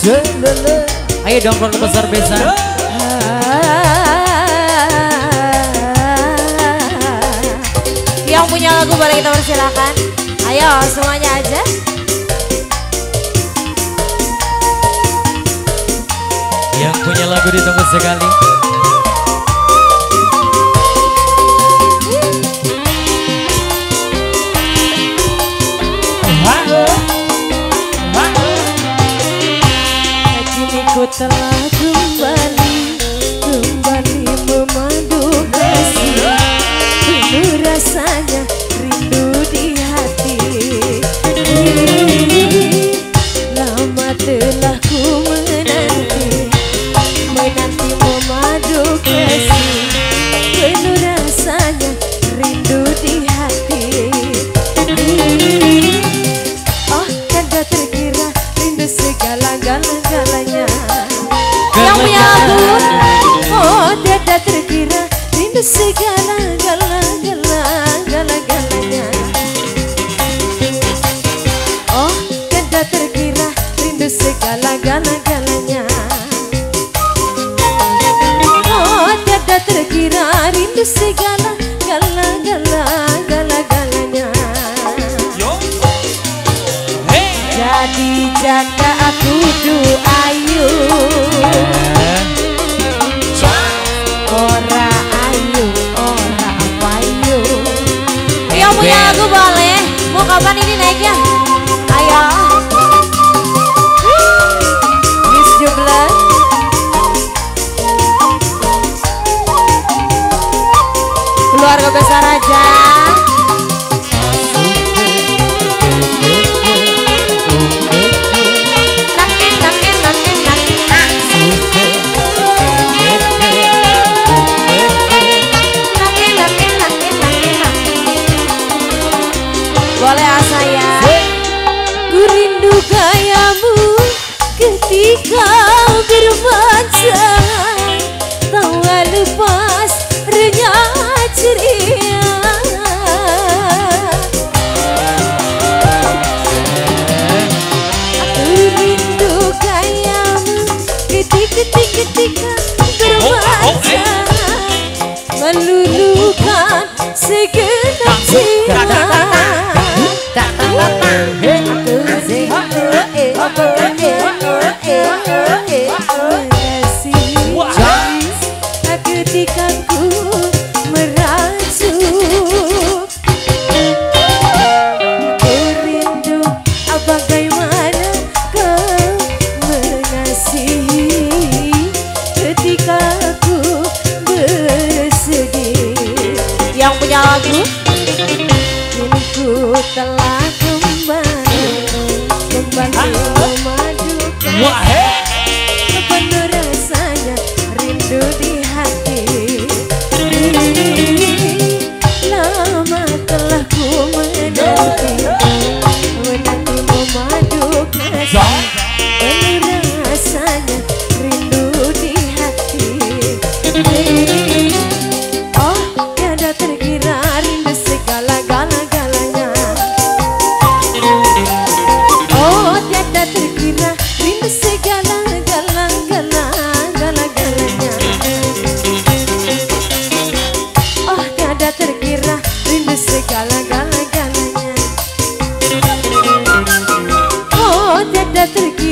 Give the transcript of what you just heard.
Ayo dong keluarga besar besan. Yang punya lagu boleh kita persilakan. Ayo semuanya aja. Yang punya lagu ditunggu sekali. Kini ku telah kembali memadu kasih. Penuh rasanya rindu di hati. Lama telah ku menanti memadu kasih. Penuh rasanya rindu di hati. Oh kada terkira rindu segala-galanya. Yang punya lagu, oh tidak terkira rindu segala-galanya. Oh tidak terkira rindu segala-galanya. Oh tidak terkira rindu segala-galanya. Jadi jaga aku ayu. Ora ayu, ora ayu. Yang punya lagu boleh. Mau kapan ini naiknya? Ayo. Miss Jubler. Keluarga besar aja. Boleh saya. Ku rindu gayamu ketika berpacaran, tawa lepas renyah ceria. Aku rindu gayamu ketika berpacaran, meluluhkan segenap jiwa. Ketika ku merasuk, ku rindu bagaimana kau mengasihi ketika ku bersedih. Yang punya lagu, kini ku telah kembali memadukan. Penuh rasanya rindu di hati. Lama telah ku menanti memadu kasih. Penuh rasanya rindu di hati. Oh tiada terkira rindu segala-galanya. Oh tiada terkira rindu segala-galanya. Oh tiada terkira rindu segala-galanya. Oh tiada terkira